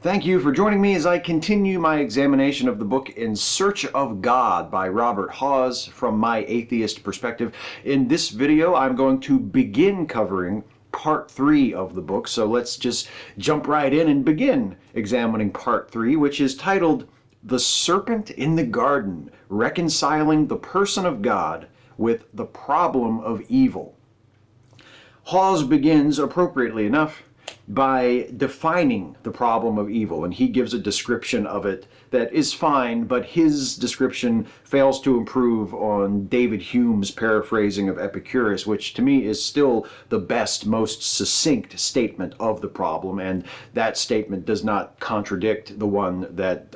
Thank you for joining me as I continue my examination of the book In Search of God by Robert Hawes from my atheist perspective. In this video, I'm going to begin covering part 3 of the book, so let's just jump right in and begin examining part 3, which is titled The Serpent in the Garden, Reconciling the Person of God with the Problem of Evil. Hawes begins, appropriately enough, by defining the problem of evil, and he gives a description of it that is fine, but his description fails to improve on David Hume's paraphrasing of Epicurus, which to me is still the best, most succinct statement of the problem, and that statement does not contradict the one that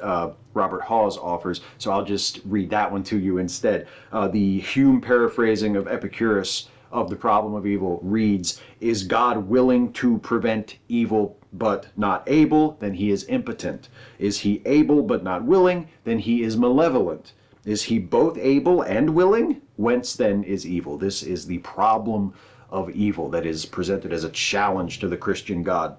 Robert Hawes offers, so I'll just read that one to you instead. The Hume paraphrasing of Epicurus of the problem of evil reads, "Is God willing to prevent evil but not able? Then he is impotent. Is he able but not willing? Then he is malevolent. Is he both able and willing? Whence then is evil?" This is the problem of evil that is presented as a challenge to the Christian God.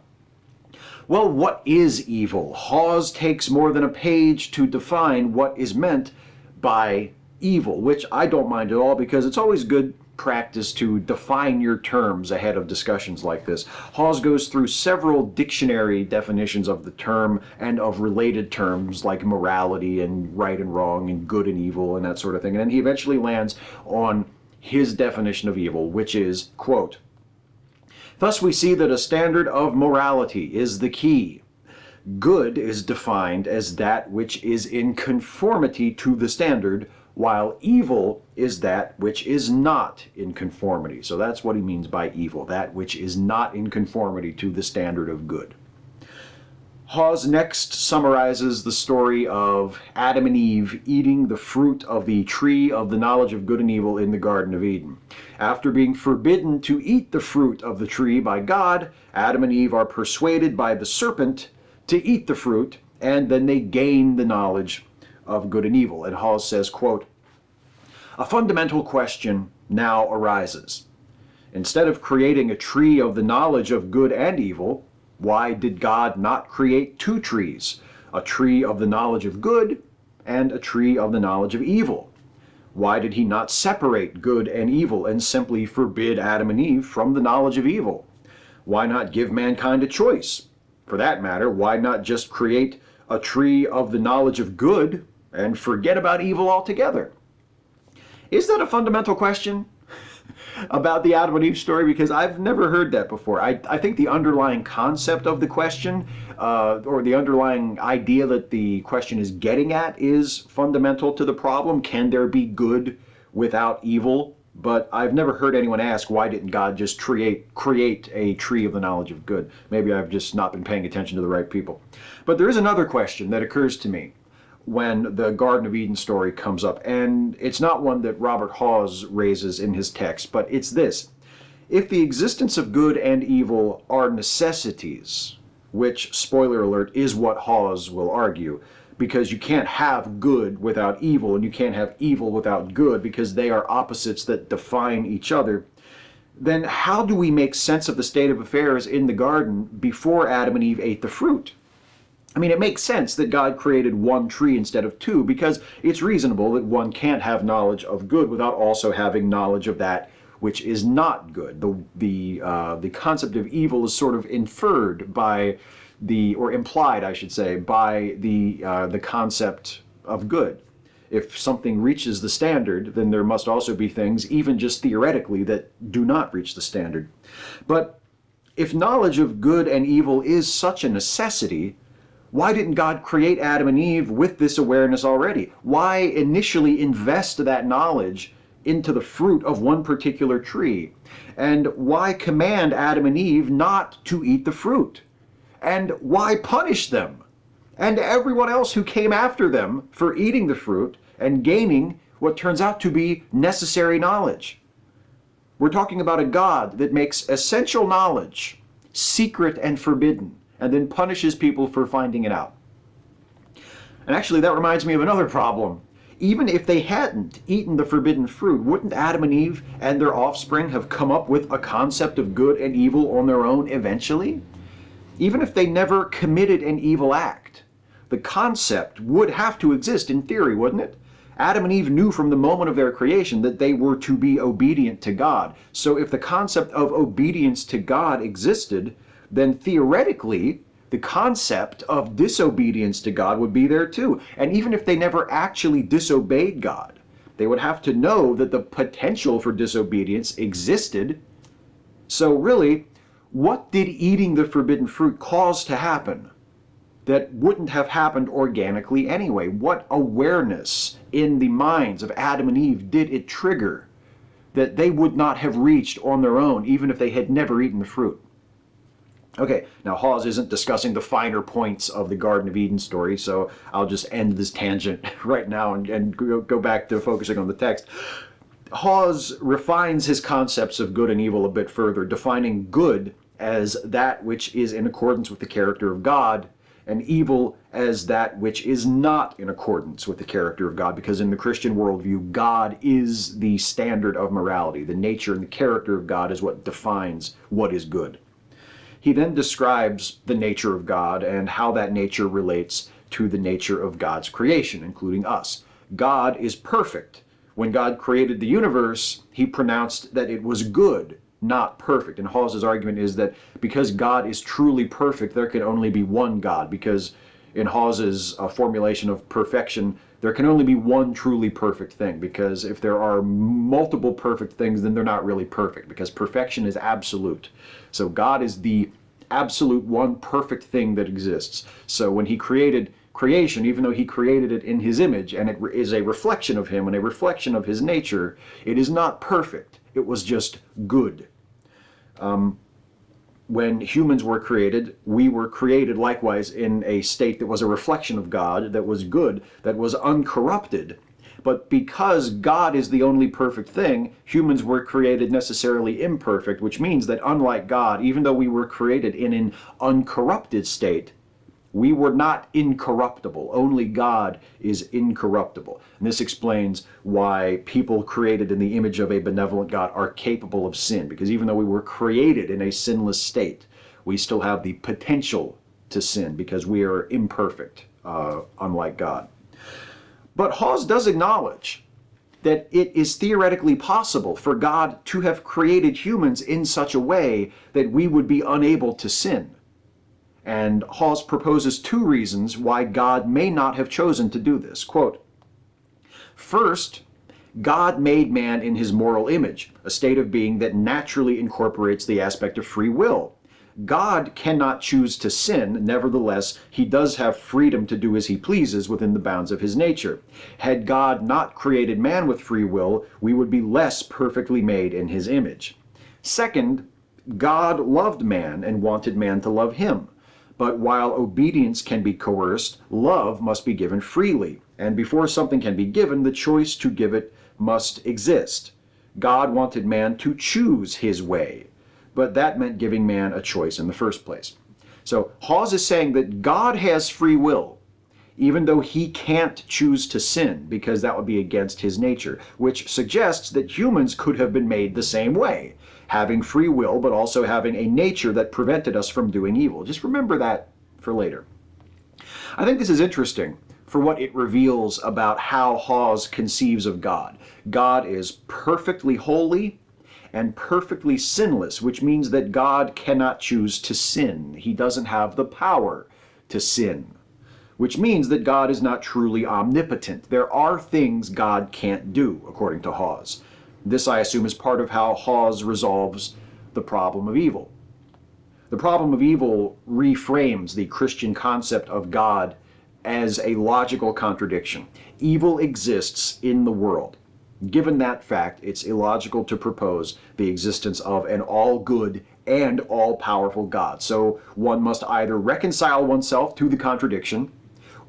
Well, what is evil? Hawes takes more than a page to define what is meant by evil, which I don't mind at all because it's always good practice to define your terms ahead of discussions like this. Hawes goes through several dictionary definitions of the term and of related terms like morality and right and wrong and good and evil and that sort of thing. And then he eventually lands on his definition of evil, which is, quote, "Thus we see that a standard of morality is the key. Good is defined as that which is in conformity to the standard, while evil is that which is not in conformity." So that's what he means by evil, that which is not in conformity to the standard of good. Hawes next summarizes the story of Adam and Eve eating the fruit of the tree of the knowledge of good and evil in the Garden of Eden. After being forbidden to eat the fruit of the tree by God, Adam and Eve are persuaded by the serpent to eat the fruit, and then they gain the knowledge of good and evil. And Hawes says, quote, "A fundamental question now arises. Instead of creating a tree of the knowledge of good and evil, why did God not create two trees, a tree of the knowledge of good and a tree of the knowledge of evil? Why did he not separate good and evil and simply forbid Adam and Eve from the knowledge of evil? Why not give mankind a choice? For that matter, why not just create a tree of the knowledge of good and forget about evil altogether?" Is that a fundamental question about the Adam and Eve story? Because I've never heard that before. I think the underlying concept of the question, or the underlying idea that the question is getting at, is fundamental to the problem. Can there be good without evil? But I've never heard anyone ask, why didn't God just create a tree of the knowledge of good? Maybe I've just not been paying attention to the right people. But there is another question that occurs to me when the Garden of Eden story comes up, and it's not one that Robert Hawes raises in his text, but it's this. If the existence of good and evil are necessities, which, spoiler alert, is what Hawes will argue, because you can't have good without evil, and you can't have evil without good, because they are opposites that define each other, then how do we make sense of the state of affairs in the garden before Adam and Eve ate the fruit? I mean, it makes sense that God created one tree instead of two, because it's reasonable that one can't have knowledge of good without also having knowledge of that which is not good. The concept of evil is sort of inferred by or implied, I should say, by the concept of good. If something reaches the standard, then there must also be things, even just theoretically, that do not reach the standard. But if knowledge of good and evil is such a necessity, why didn't God create Adam and Eve with this awareness already? Why initially invest that knowledge into the fruit of one particular tree? And why command Adam and Eve not to eat the fruit? And why punish them and everyone else who came after them for eating the fruit and gaining what turns out to be necessary knowledge? We're talking about a God that makes essential knowledge secret and forbidden, and then punishes people for finding it out. And actually, that reminds me of another problem. Even if they hadn't eaten the forbidden fruit, wouldn't Adam and Eve and their offspring have come up with a concept of good and evil on their own eventually? even if they never committed an evil act, the concept would have to exist in theory, wouldn't it? Adam and Eve knew from the moment of their creation that they were to be obedient to God. So if the concept of obedience to God existed, then theoretically, the concept of disobedience to God would be there too. And even if they never actually disobeyed God, they would have to know that the potential for disobedience existed. So really, what did eating the forbidden fruit cause to happen that wouldn't have happened organically anyway? What awareness in the minds of Adam and Eve did it trigger that they would not have reached on their own, even if they had never eaten the fruit? Okay, now Hawes isn't discussing the finer points of the Garden of Eden story, so I'll just end this tangent right now and go back to focusing on the text. Hawes refines his concepts of good and evil a bit further, defining good as that which is in accordance with the character of God, and evil as that which is not in accordance with the character of God, because in the Christian worldview, God is the standard of morality. The nature and the character of God is what defines what is good. He then describes the nature of God and how that nature relates to the nature of God's creation, including us. God is perfect. When God created the universe, he pronounced that it was good, not perfect. And Hawes' argument is that because God is truly perfect, there can only be one God, because in Hawes' formulation of perfection, there can only be one truly perfect thing, because if there are multiple perfect things, then they're not really perfect, because perfection is absolute. So God is the absolute one perfect thing that exists. So when he created creation, even though he created it in his image, and it is a reflection of him and a reflection of his nature, it is not perfect. It was just good. When humans were created, we were created likewise in a state that was a reflection of God, that was good, that was uncorrupted. But because God is the only perfect thing, humans were created necessarily imperfect, which means that unlike God, even though we were created in an uncorrupted state, we were not incorruptible. Only God is incorruptible. And this explains why people created in the image of a benevolent God are capable of sin, because even though we were created in a sinless state, we still have the potential to sin because we are imperfect, unlike God. But Hawes does acknowledge that it is theoretically possible for God to have created humans in such a way that we would be unable to sin. And Hawes proposes two reasons why God may not have chosen to do this. Quote, "First, God made man in his moral image, a state of being that naturally incorporates the aspect of free will. God cannot choose to sin, nevertheless, he does have freedom to do as he pleases within the bounds of his nature. Had God not created man with free will, we would be less perfectly made in his image. Second, God loved man and wanted man to love him. But while obedience can be coerced, love must be given freely. And before something can be given, the choice to give it must exist. God wanted man to choose his way, but that meant giving man a choice in the first place." So Hawes is saying that God has free will, even though he can't choose to sin, because that would be against his nature, which suggests that humans could have been made the same way, having free will, but also having a nature that prevented us from doing evil. Just remember that for later. I think this is interesting for what it reveals about how Hawes conceives of God. God is perfectly holy and perfectly sinless, which means that God cannot choose to sin. He doesn't have the power to sin, which means that God is not truly omnipotent. There are things God can't do, according to Hawes. This, I assume, is part of how Hawes resolves the problem of evil. The problem of evil reframes the Christian concept of God as a logical contradiction. Evil exists in the world. Given that fact, it's illogical to propose the existence of an all-good and all-powerful God. So one must either reconcile oneself to the contradiction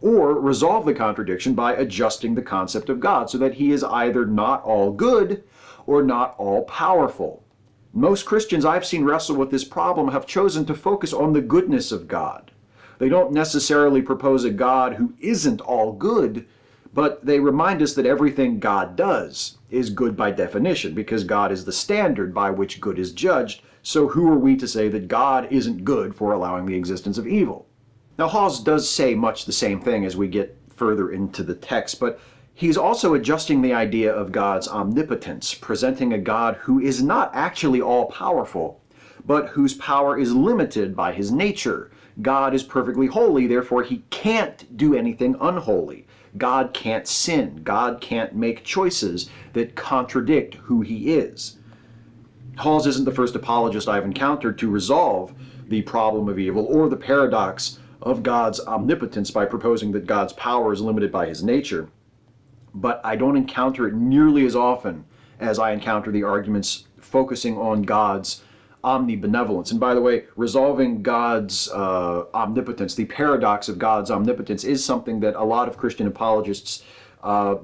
or resolve the contradiction by adjusting the concept of God so that he is either not all good or not all powerful. Most Christians I've seen wrestle with this problem have chosen to focus on the goodness of God. They don't necessarily propose a God who isn't all good, but they remind us that everything God does is good by definition, because God is the standard by which good is judged, So who are we to say that God isn't good for allowing the existence of evil? Now, Hawes does say much the same thing as we get further into the text, but he's also adjusting the idea of God's omnipotence, presenting a God who is not actually all-powerful, but whose power is limited by his nature. God is perfectly holy, therefore he can't do anything unholy. God can't sin. God can't make choices that contradict who he is. Hawes isn't the first apologist I've encountered to resolve the problem of evil or the paradox of God's omnipotence by proposing that God's power is limited by his nature. But I don't encounter it nearly as often as I encounter the arguments focusing on God's omnibenevolence. And by the way, resolving God's omnipotence, the paradox of God's omnipotence, is something that a lot of Christian apologists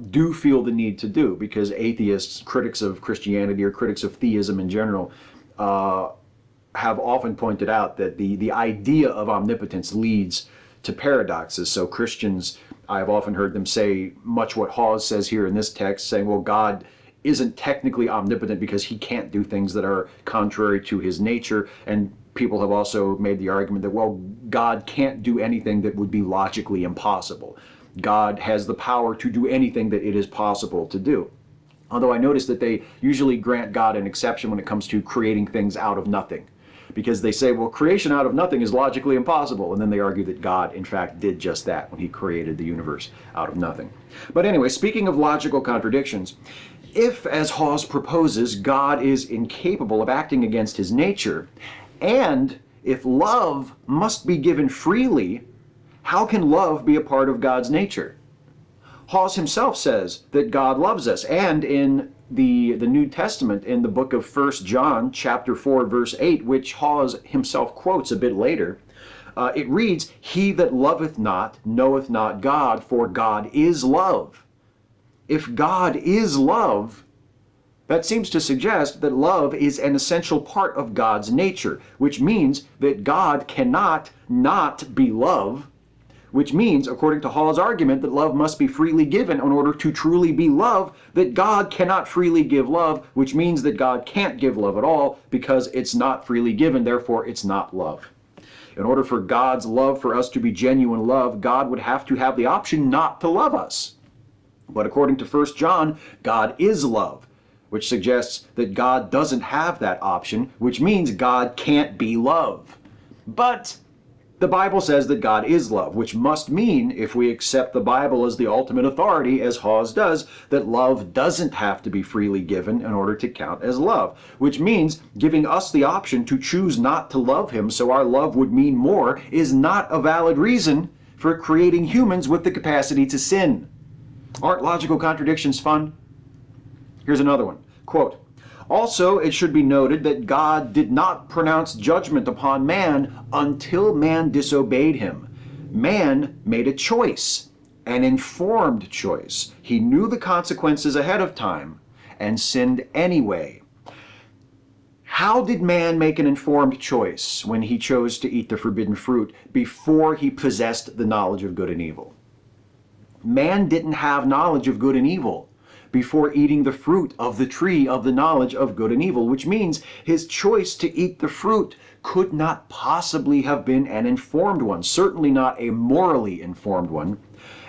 do feel the need to do, because atheists, critics of Christianity or critics of theism in general, have often pointed out that the idea of omnipotence leads to paradoxes. So Christians, I've often heard them say much what Hawes says here in this text, saying, well, God isn't technically omnipotent because he can't do things that are contrary to his nature. And people have also made the argument that, well, God can't do anything that would be logically impossible. God has the power to do anything that it is possible to do. Although I notice that they usually grant God an exception when it comes to creating things out of nothing, because they say, well, creation out of nothing is logically impossible. And then they argue that God, in fact, did just that when he created the universe out of nothing. But anyway, speaking of logical contradictions, if, as Hawes proposes, God is incapable of acting against his nature, and if love must be given freely, how can love be a part of God's nature? Hawes himself says that God loves us, and in the New Testament, in the book of 1 John, chapter 4, verse 8, which Hawes himself quotes a bit later, it reads, "He that loveth not knoweth not God, for God is love." If God is love, that seems to suggest that love is an essential part of God's nature, which means that God cannot not be love, which means, according to Hawes' argument, that love must be freely given in order to truly be love, that God cannot freely give love, which means that God can't give love at all because it's not freely given, therefore it's not love. In order for God's love for us to be genuine love, God would have to have the option not to love us. But according to 1 John, God is love, which suggests that God doesn't have that option, which means God can't be love. But the Bible says that God is love, which must mean, if we accept the Bible as the ultimate authority, as Hawes does, that love doesn't have to be freely given in order to count as love, which means giving us the option to choose not to love him so our love would mean more is not a valid reason for creating humans with the capacity to sin. Aren't logical contradictions fun? Here's another one. Quote, "Also, it should be noted that God did not pronounce judgment upon man until man disobeyed him. Man made a choice, an informed choice. He knew the consequences ahead of time and sinned anyway." How did man make an informed choice when he chose to eat the forbidden fruit before he possessed the knowledge of good and evil? Man didn't have knowledge of good and evil before eating the fruit of the tree of the knowledge of good and evil, which means his choice to eat the fruit could not possibly have been an informed one, certainly not a morally informed one.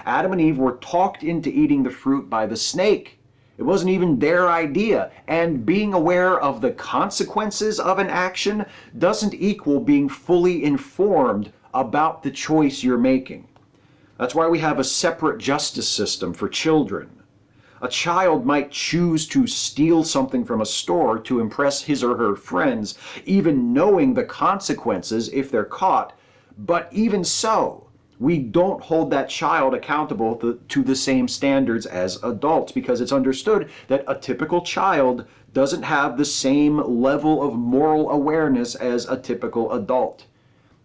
Adam and Eve were talked into eating the fruit by the snake. It wasn't even their idea, and being aware of the consequences of an action doesn't equal being fully informed about the choice you're making. That's why we have a separate justice system for children. A child might choose to steal something from a store to impress his or her friends, even knowing the consequences if they're caught. But even so, we don't hold that child accountable to the same standards as adults, because it's understood that a typical child doesn't have the same level of moral awareness as a typical adult.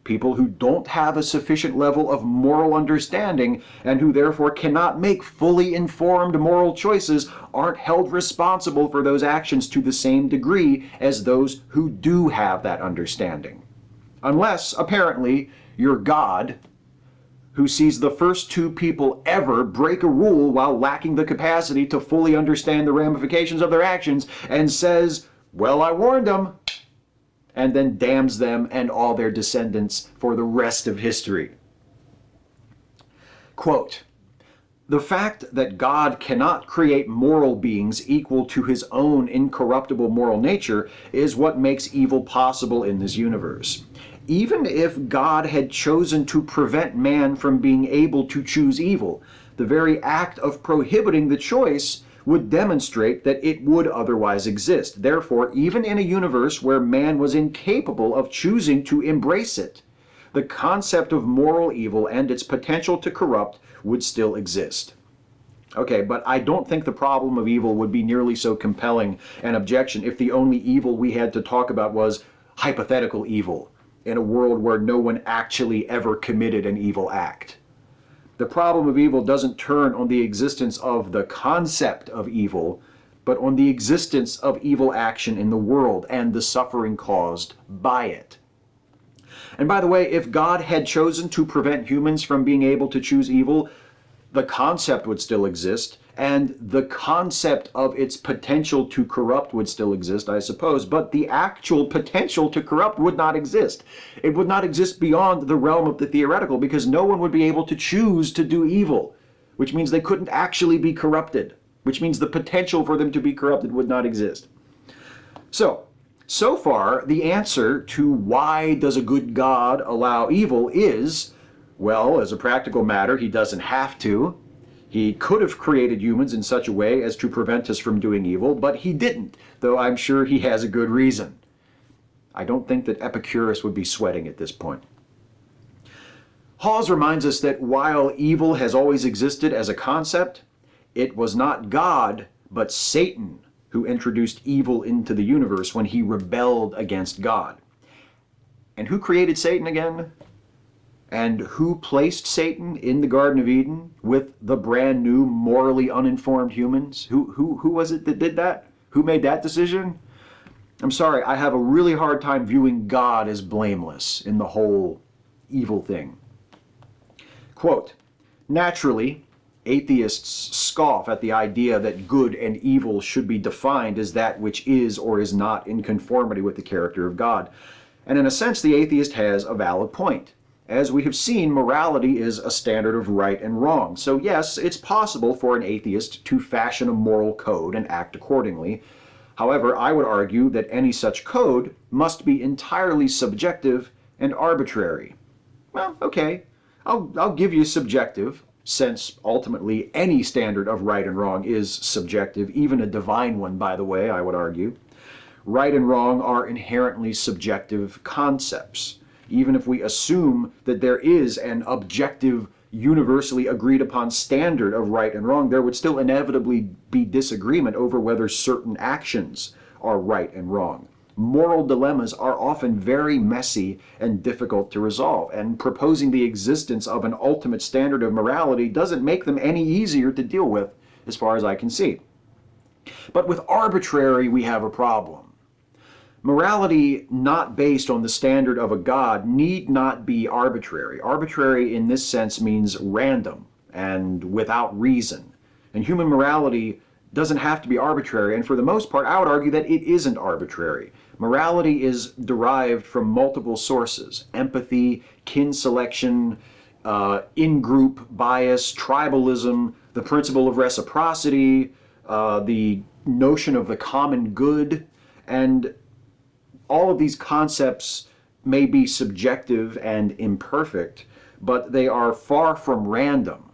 People who don't have a sufficient level of moral understanding and who therefore cannot make fully informed moral choices aren't held responsible for those actions to the same degree as those who do have that understanding. Unless, apparently, you're God, who sees the first two people ever break a rule while lacking the capacity to fully understand the ramifications of their actions and says, "Well, I warned them." and then damns them and all their descendants for the rest of history. Quote, "The fact that God cannot create moral beings equal to his own incorruptible moral nature is what makes evil possible in this universe. Even if God had chosen to prevent man from being able to choose evil, the very act of prohibiting the choice would demonstrate that it would otherwise exist. Therefore, even in a universe where man was incapable of choosing to embrace it, the concept of moral evil and its potential to corrupt would still exist." Okay, but I don't think the problem of evil would be nearly so compelling an objection if the only evil we had to talk about was hypothetical evil in a world where no one actually ever committed an evil act. The problem of evil doesn't turn on the existence of the concept of evil, but on the existence of evil action in the world and the suffering caused by it. And by the way, if God had chosen to prevent humans from being able to choose evil, the concept would still exist, and the concept of its potential to corrupt would still exist, I suppose, but the actual potential to corrupt would not exist. It would not exist beyond the realm of the theoretical, because no one would be able to choose to do evil, which means they couldn't actually be corrupted, which means the potential for them to be corrupted would not exist. So far, the answer to why does a good God allow evil is, well, as a practical matter, he doesn't have to. He could have created humans in such a way as to prevent us from doing evil, but he didn't, though I'm sure he has a good reason. I don't think that Epicurus would be sweating at this point. Hawes reminds us that while evil has always existed as a concept, it was not God, but Satan who introduced evil into the universe when he rebelled against God. And who created Satan again? And who placed Satan in the Garden of Eden with the brand new, morally uninformed humans? Who was it that did that? Who made that decision? I'm sorry, I have a really hard time viewing God as blameless in the whole evil thing. Quote, "Naturally, atheists scoff at the idea that good and evil should be defined as that which is or is not in conformity with the character of God. And in a sense, the atheist has a valid point. As we have seen, morality is a standard of right and wrong. So yes, it's possible for an atheist to fashion a moral code and act accordingly. However, I would argue that any such code must be entirely subjective and arbitrary." Well, okay, I'll give you subjective, since ultimately any standard of right and wrong is subjective, even a divine one, by the way, I would argue. Right and wrong are inherently subjective concepts. Even if we assume that there is an objective, universally agreed upon standard of right and wrong, there would still inevitably be disagreement over whether certain actions are right and wrong. Moral dilemmas are often very messy and difficult to resolve, and proposing the existence of an ultimate standard of morality doesn't make them any easier to deal with, as far as I can see. But with arbitrary, we have a problem. Morality not based on the standard of a God need not be arbitrary. Arbitrary in this sense means random and without reason. And human morality doesn't have to be arbitrary, and for the most part, I would argue that it isn't arbitrary. Morality is derived from multiple sources: empathy, kin selection, in-group bias, tribalism, the principle of reciprocity, the notion of the common good, and all of these concepts may be subjective and imperfect, but they are far from random.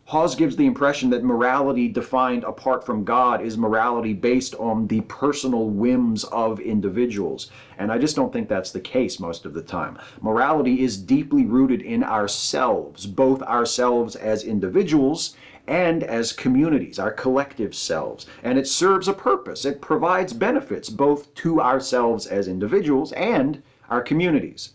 Hawes gives the impression that morality defined apart from God is morality based on the personal whims of individuals. And I just don't think that's the case most of the time. Morality is deeply rooted in ourselves, both ourselves as individuals and as communities, our collective selves. And it serves a purpose. It provides benefits both to ourselves as individuals and our communities.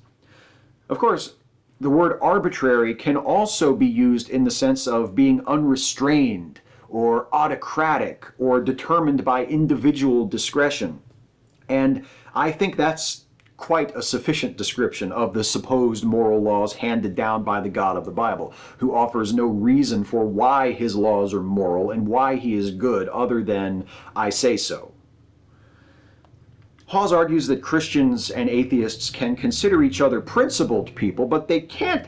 Of course, the word arbitrary can also be used in the sense of being unrestrained or autocratic or determined by individual discretion. And I think that's quite a sufficient description of the supposed moral laws handed down by the God of the Bible, who offers no reason for why his laws are moral and why he is good other than, "I say so." Hawes argues that Christians and atheists can consider each other principled people, but they can't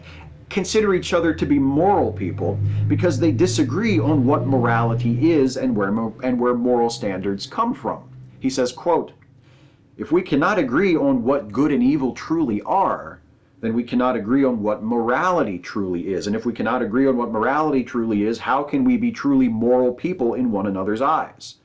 consider each other to be moral people because they disagree on what morality is and where moral standards come from. He says, quote, "If we cannot agree on what good and evil truly are, then we cannot agree on what morality truly is. And if we cannot agree on what morality truly is, how can we be truly moral people in one another's eyes?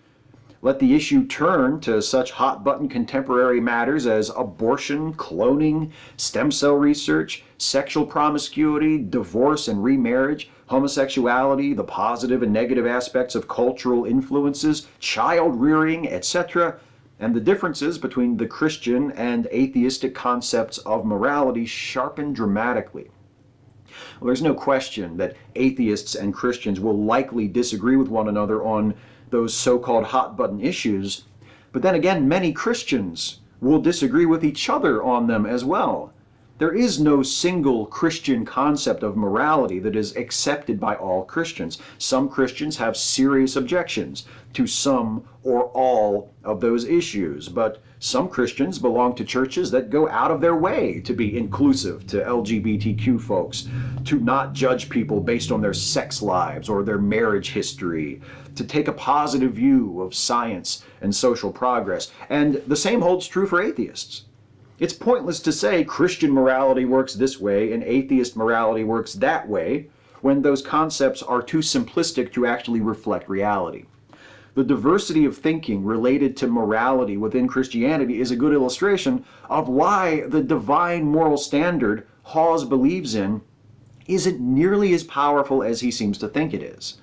Let the issue turn to such hot-button contemporary matters as abortion, cloning, stem cell research, sexual promiscuity, divorce and remarriage, homosexuality, the positive and negative aspects of cultural influences, child rearing, etc., and the differences between the Christian and atheistic concepts of morality sharpen dramatically." Well, there's no question that atheists and Christians will likely disagree with one another on those so-called hot-button issues, but then again, many Christians will disagree with each other on them as well. There is no single Christian concept of morality that is accepted by all Christians. Some Christians have serious objections to some or all of those issues, but some Christians belong to churches that go out of their way to be inclusive to LGBTQ folks, to not judge people based on their sex lives or their marriage history, to take a positive view of science and social progress. And the same holds true for atheists. It's pointless to say Christian morality works this way and atheist morality works that way when those concepts are too simplistic to actually reflect reality. The diversity of thinking related to morality within Christianity is a good illustration of why the divine moral standard Hawes believes in isn't nearly as powerful as he seems to think it is.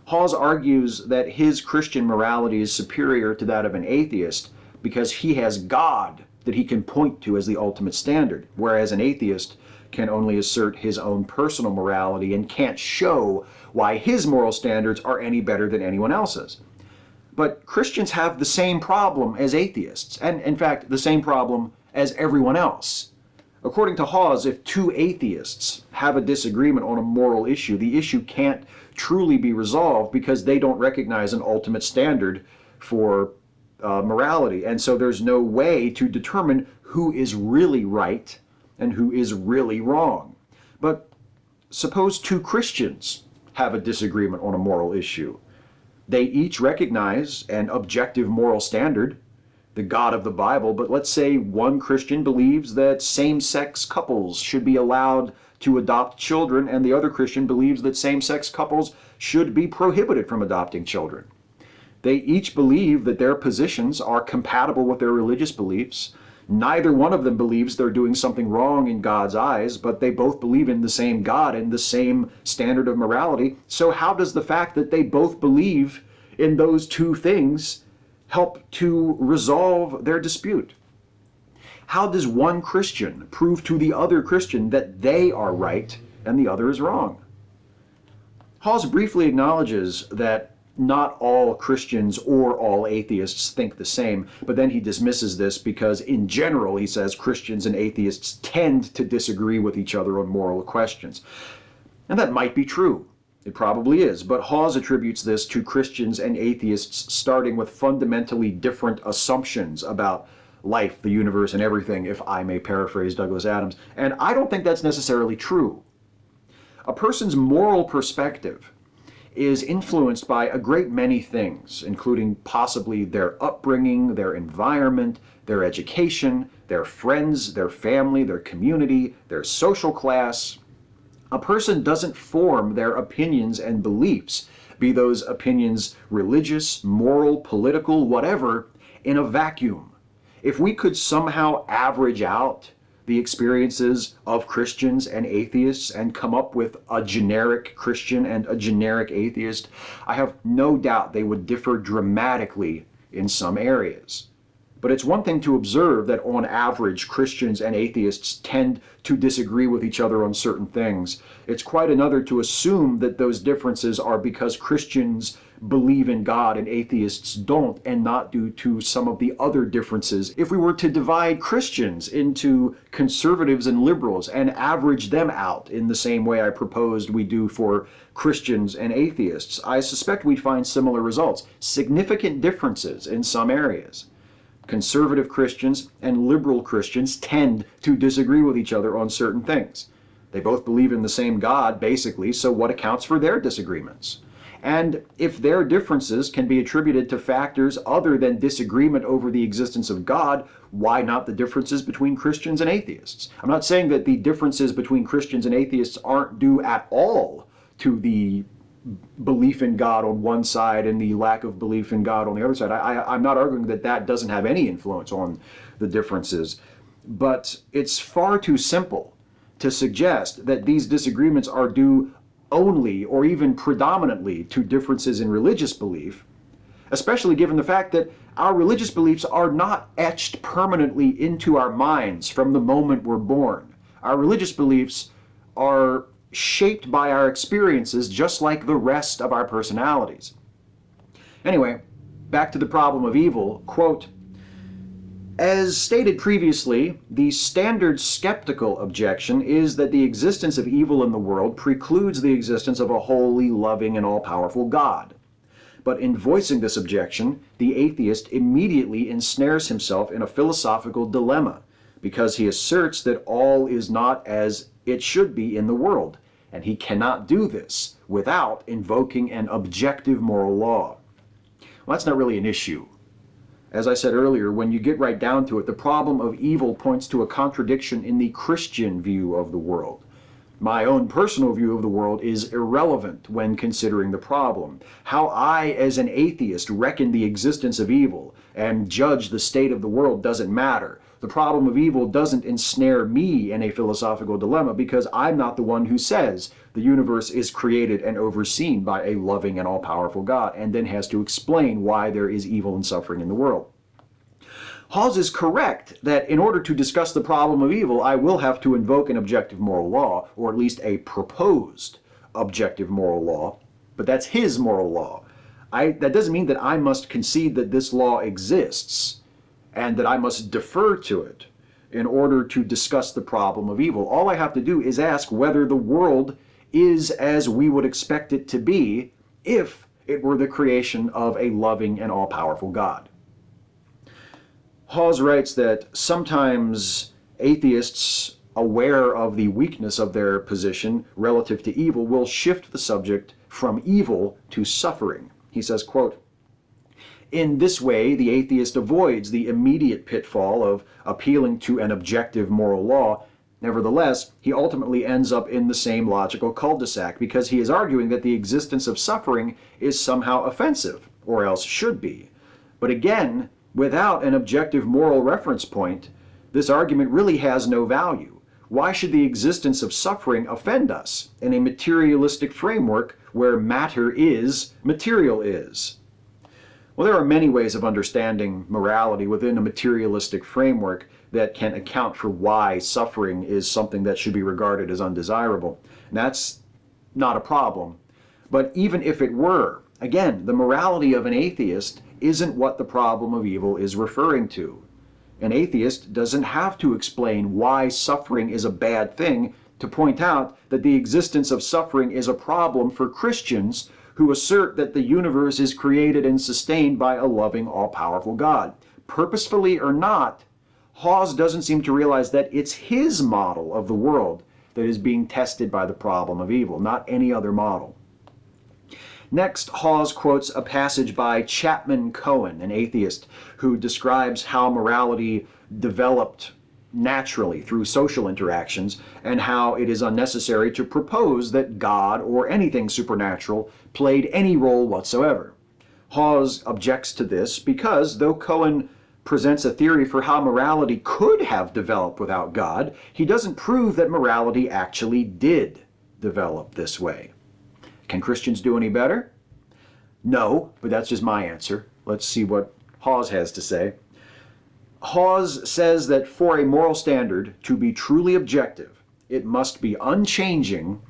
Hawes argues that his Christian morality is superior to that of an atheist because he has God that he can point to as the ultimate standard, whereas an atheist can only assert his own personal morality and can't show why his moral standards are any better than anyone else's. But Christians have the same problem as atheists, and in fact, the same problem as everyone else. According to Hawes, if two atheists have a disagreement on a moral issue, the issue can't truly be resolved because they don't recognize an ultimate standard for morality. And so there's no way to determine who is really right and who is really wrong. But suppose two Christians have a disagreement on a moral issue. They each recognize an objective moral standard, the God of the Bible, but let's say one Christian believes that same-sex couples should be allowed to adopt children, and the other Christian believes that same-sex couples should be prohibited from adopting children. They each believe that their positions are compatible with their religious beliefs. Neither one of them believes they're doing something wrong in God's eyes, but they both believe in the same God and the same standard of morality. So how does the fact that they both believe in those two things help to resolve their dispute? How does one Christian prove to the other Christian that they are right and the other is wrong? Hawes briefly acknowledges that not all Christians or all atheists think the same, but then he dismisses this because in general, he says, Christians and atheists tend to disagree with each other on moral questions. And that might be true. It probably is, but Hawes attributes this to Christians and atheists starting with fundamentally different assumptions about life, the universe, and everything, if I may paraphrase Douglas Adams. And I don't think that's necessarily true. A person's moral perspective is influenced by a great many things, including possibly their upbringing, their environment, their education, their friends, their family, their community, their social class. A person doesn't form their opinions and beliefs, be those opinions religious, moral, political, whatever, in a vacuum. If we could somehow average out the experiences of Christians and atheists and come up with a generic Christian and a generic atheist, I have no doubt they would differ dramatically in some areas. But it's one thing to observe that on average Christians and atheists tend to disagree with each other on certain things. It's quite another to assume that those differences are because Christians believe in God and atheists don't, and not due to some of the other differences. If we were to divide Christians into conservatives and liberals and average them out in the same way I proposed we do for Christians and atheists, I suspect we'd find similar results, significant differences in some areas. Conservative Christians and liberal Christians tend to disagree with each other on certain things. They both believe in the same God, basically, so what accounts for their disagreements? And if their differences can be attributed to factors other than disagreement over the existence of God, why not the differences between Christians and atheists? I'm not saying that the differences between Christians and atheists aren't due at all to the belief in God on one side and the lack of belief in God on the other side. I'm not arguing that that doesn't have any influence on the differences, but it's far too simple to suggest that these disagreements are due only or even predominantly to differences in religious belief, especially given the fact that our religious beliefs are not etched permanently into our minds from the moment we're born. Our religious beliefs are shaped by our experiences just like the rest of our personalities. Anyway, back to the problem of evil, quote, as stated previously, the standard skeptical objection is that the existence of evil in the world precludes the existence of a holy, loving, and all-powerful God. But in voicing this objection, the atheist immediately ensnares himself in a philosophical dilemma, because he asserts that all is not as it should be in the world, and he cannot do this without invoking an objective moral law. Well, that's not really an issue. As I said earlier, when you get right down to it, the problem of evil points to a contradiction in the Christian view of the world. My own personal view of the world is irrelevant when considering the problem. How I, as an atheist, reckon the existence of evil and judge the state of the world doesn't matter. The problem of evil doesn't ensnare me in a philosophical dilemma because I'm not the one who says the universe is created and overseen by a loving and all-powerful God and then has to explain why there is evil and suffering in the world. Hawes is correct that in order to discuss the problem of evil, I will have to invoke an objective moral law, or at least a proposed objective moral law, but that's his moral law. That doesn't mean that I must concede that this law exists and that I must defer to it in order to discuss the problem of evil. All I have to do is ask whether the world is as we would expect it to be if it were the creation of a loving and all-powerful God. Hawes writes that sometimes atheists, aware of the weakness of their position relative to evil, will shift the subject from evil to suffering. He says, quote, in this way, the atheist avoids the immediate pitfall of appealing to an objective moral law. Nevertheless, he ultimately ends up in the same logical cul-de-sac because he is arguing that the existence of suffering is somehow offensive, or else should be. But again, without an objective moral reference point, this argument really has no value. Why should the existence of suffering offend us in a materialistic framework where matter is, material is? Well, there are many ways of understanding morality within a materialistic framework that can account for why suffering is something that should be regarded as undesirable. And that's not a problem. But even if it were, again, the morality of an atheist isn't what the problem of evil is referring to. An atheist doesn't have to explain why suffering is a bad thing to point out that the existence of suffering is a problem for Christians who assert that the universe is created and sustained by a loving, all-powerful God. Purposefully or not, Hawes doesn't seem to realize that it's his model of the world that is being tested by the problem of evil, not any other model. Next, Hawes quotes a passage by Chapman Cohen, an atheist, who describes how morality developed naturally through social interactions and how it is unnecessary to propose that God or anything supernatural played any role whatsoever. Hawes objects to this because, though Cohen presents a theory for how morality could have developed without God, he doesn't prove that morality actually did develop this way. Can Christians do any better? No, but that's just my answer. Let's see what Hawes has to say. Hawes says that for a moral standard to be truly objective, it must be unchanging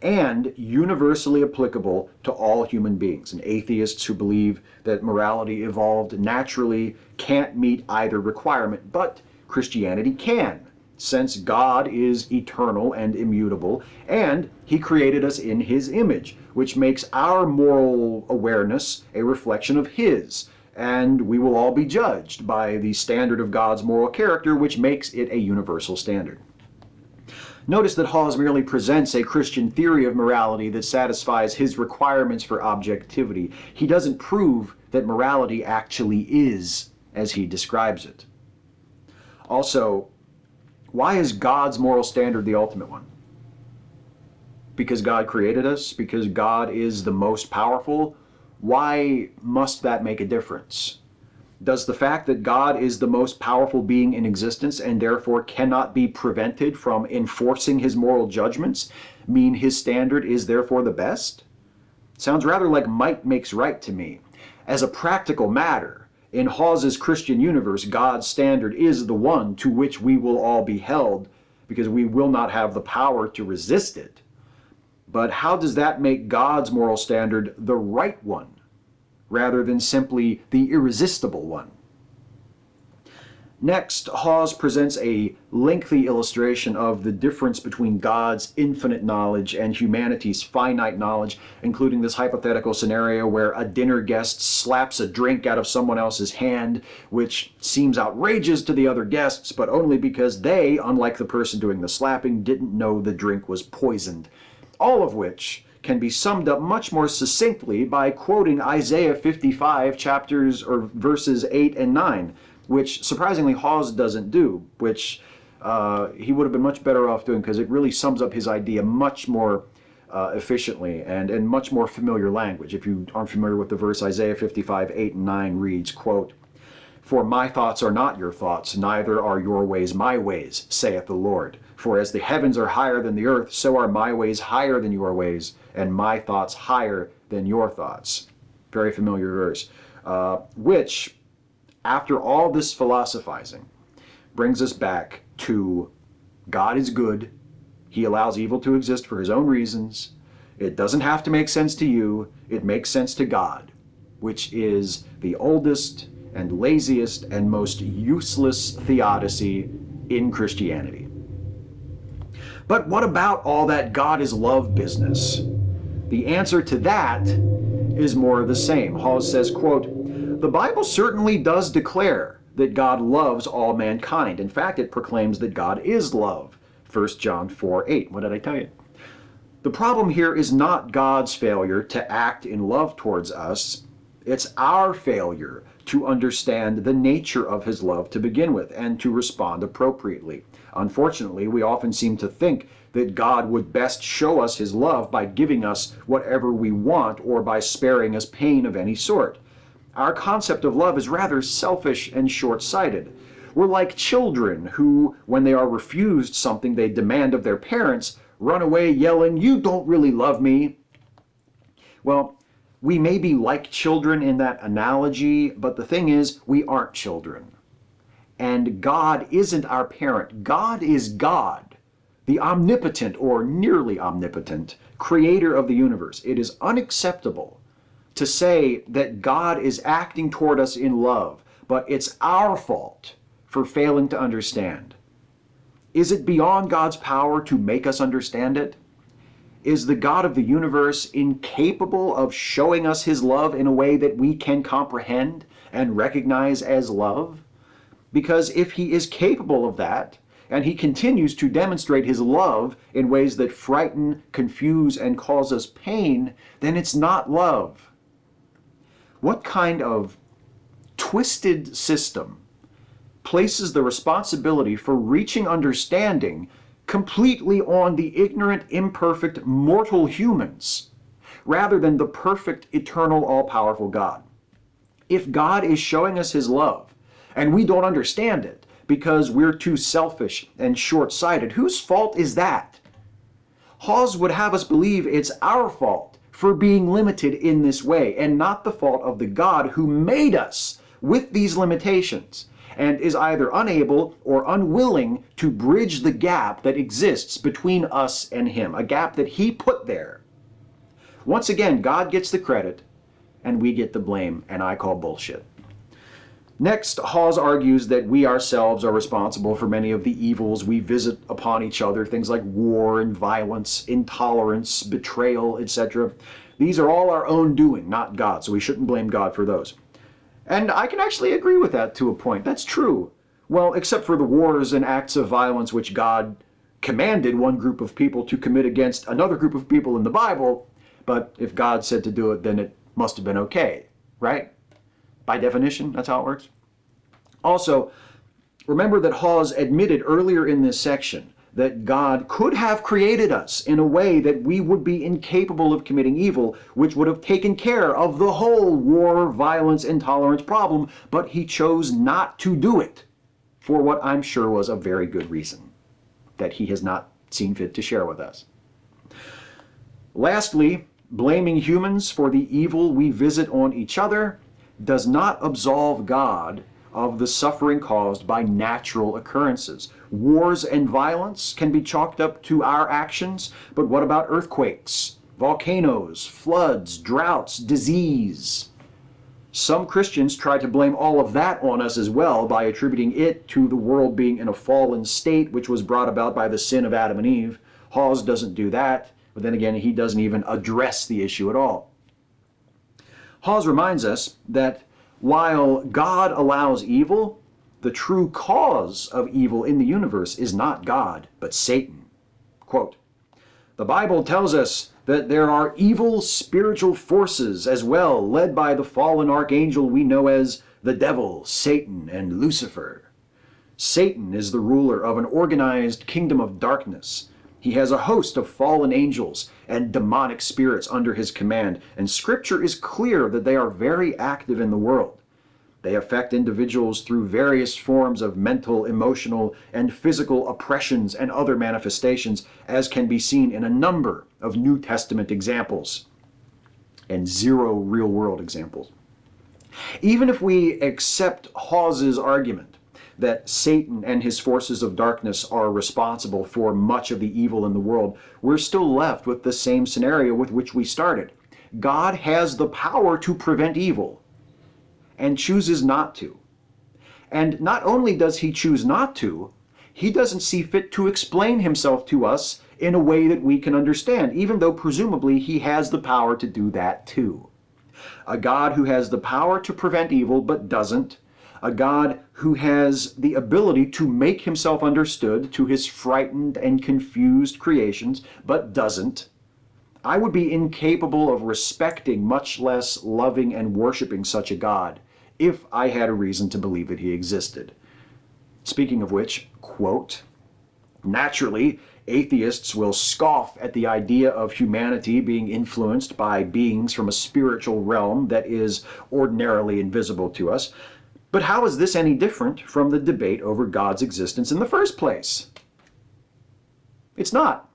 and universally applicable to all human beings. And atheists who believe that morality evolved naturally can't meet either requirement, but Christianity can, since God is eternal and immutable, and He created us in His image, which makes our moral awareness a reflection of His, and we will all be judged by the standard of God's moral character, which makes it a universal standard. Notice that Hawes merely presents a Christian theory of morality that satisfies his requirements for objectivity. He doesn't prove that morality actually is as he describes it. Also, why is God's moral standard the ultimate one? Because God created us? Because God is the most powerful? Why must that make a difference? Does the fact that God is the most powerful being in existence and therefore cannot be prevented from enforcing his moral judgments mean his standard is therefore the best? Sounds rather like might makes right to me. As a practical matter, in Hawes's Christian universe, God's standard is the one to which we will all be held because we will not have the power to resist it. But how does that make God's moral standard the right one, rather than simply the irresistible one? Next, Hawes presents a lengthy illustration of the difference between God's infinite knowledge and humanity's finite knowledge, including this hypothetical scenario where a dinner guest slaps a drink out of someone else's hand, which seems outrageous to the other guests, but only because they, unlike the person doing the slapping, didn't know the drink was poisoned. All of which can be summed up much more succinctly by quoting Isaiah 55 chapters or verses 8 and 9, which surprisingly Hawes doesn't do, which he would have been much better off doing because it really sums up his idea much more efficiently and in much more familiar language. If you aren't familiar with the verse, Isaiah 55, 8 and 9 reads, quote, "For my thoughts are not your thoughts, neither are your ways my ways, saith the Lord. For as the heavens are higher than the earth, so are my ways higher than your ways, and my thoughts higher than your thoughts." Very familiar verse, which, after all this philosophizing, brings us back to God is good. He allows evil to exist for his own reasons. It doesn't have to make sense to you. It makes sense to God, which is the oldest and laziest and most useless theodicy in Christianity. But what about all that God is love business? The answer to that is more of the same. Hawes says, quote, "The Bible certainly does declare that God loves all mankind. In fact, it proclaims that God is love. 1 John 4:8. What did I tell you? The problem here is not God's failure to act in love towards us. It's our failure to understand the nature of his love to begin with and to respond appropriately. Unfortunately, we often seem to think that God would best show us his love by giving us whatever we want or by sparing us pain of any sort. Our concept of love is rather selfish and short-sighted. We're like children who, when they are refused something they demand of their parents, run away yelling, "You don't really love me." Well, we may be like children in that analogy, but the thing is, we aren't children. And God isn't our parent. God is God, the omnipotent or nearly omnipotent creator of the universe. It is unacceptable to say that God is acting toward us in love, but it's our fault for failing to understand. Is it beyond God's power to make us understand it? Is the God of the universe incapable of showing us his love in a way that we can comprehend and recognize as love? Because if he is capable of that, and he continues to demonstrate his love in ways that frighten, confuse, and cause us pain, then it's not love. What kind of twisted system places the responsibility for reaching understanding completely on the ignorant, imperfect, mortal humans, rather than the perfect, eternal, all-powerful God? If God is showing us his love, and we don't understand it because we're too selfish and short-sighted, whose fault is that? Hawes would have us believe it's our fault for being limited in this way, and not the fault of the God who made us with these limitations, and is either unable or unwilling to bridge the gap that exists between us and him, a gap that he put there. Once again, God gets the credit, and we get the blame, and I call bullshit. Next, Hawes argues that we ourselves are responsible for many of the evils we visit upon each other, things like war and violence, intolerance, betrayal, etc. These are all our own doing, not God, so we shouldn't blame God for those. And I can actually agree with that to a point. That's true. Well, except for the wars and acts of violence which God commanded one group of people to commit against another group of people in the Bible. But if God said to do it, then it must have been okay, right? By definition, that's how it works. Also, remember that Hawes admitted earlier in this section that God could have created us in a way that we would be incapable of committing evil, which would have taken care of the whole war, violence, intolerance problem, but he chose not to do it for what I'm sure was a very good reason that he has not seen fit to share with us. Lastly, blaming humans for the evil we visit on each other does not absolve God of the suffering caused by natural occurrences. Wars and violence can be chalked up to our actions, but what about earthquakes, volcanoes, floods, droughts, disease? Some Christians try to blame all of that on us as well by attributing it to the world being in a fallen state, which was brought about by the sin of Adam and Eve. Hawes doesn't do that, but then again, he doesn't even address the issue at all. Hawes reminds us that while God allows evil, the true cause of evil in the universe is not God, but Satan. Quote, "The Bible tells us that there are evil spiritual forces as well, led by the fallen archangel we know as the devil, Satan, and Lucifer. Satan is the ruler of an organized kingdom of darkness. He has a host of fallen angels and demonic spirits under his command, and Scripture is clear that they are very active in the world. They affect individuals through various forms of mental, emotional, and physical oppressions and other manifestations, as can be seen in a number of New Testament examples and 0 real-world examples. Even if we accept Hawes's argument that Satan and his forces of darkness are responsible for much of the evil in the world, we're still left with the same scenario with which we started. God has the power to prevent evil and chooses not to. And not only does he choose not to, he doesn't see fit to explain himself to us in a way that we can understand, even though presumably he has the power to do that too. A God who has the power to prevent evil but doesn't, a God who has the ability to make himself understood to his frightened and confused creations, but doesn't. I would be incapable of respecting, much less loving and worshiping such a God, if I had a reason to believe that he existed. Speaking of which, quote, "Naturally, atheists will scoff at the idea of humanity being influenced by beings from a spiritual realm that is ordinarily invisible to us. But how is this any different from the debate over God's existence in the first place? It's not.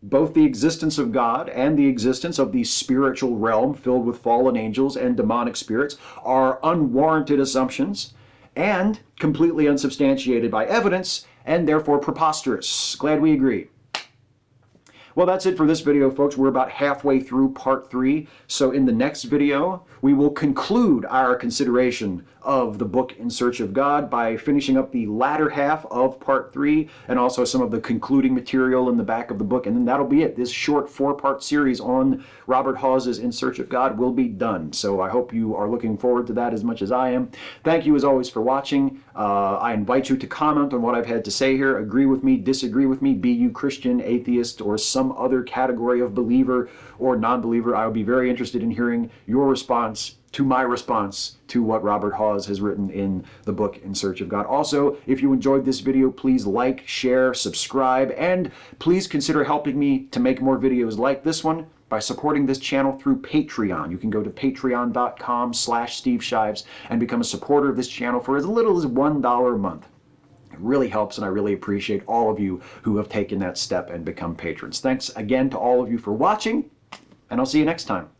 Both the existence of God and the existence of the spiritual realm filled with fallen angels and demonic spirits are unwarranted assumptions and completely unsubstantiated by evidence and therefore preposterous. Glad we agree." Well, that's it for this video, folks. We're about halfway through part 3. So in the next video, we will conclude our consideration of the book In Search of God by finishing up the latter half of part 3 and also some of the concluding material in the back of the book. And then that'll be it. This short 4-part series on Robert Hawes' In Search of God will be done. So I hope you are looking forward to that as much as I am. Thank you as always for watching. I invite you to comment on what I've had to say here. Agree with me, disagree with me, be you Christian, atheist, or some other category of believer or non-believer. I would be very interested in hearing your response to my response to what Robert Hawes has written in the book In Search of God. Also, if you enjoyed this video, please like, share, subscribe, and please consider helping me to make more videos like this one by supporting this channel through Patreon. You can go to patreon.com/Steve Shives and become a supporter of this channel for as little as $1 a month. It really helps, and I really appreciate all of you who have taken that step and become patrons. Thanks again to all of you for watching, and I'll see you next time.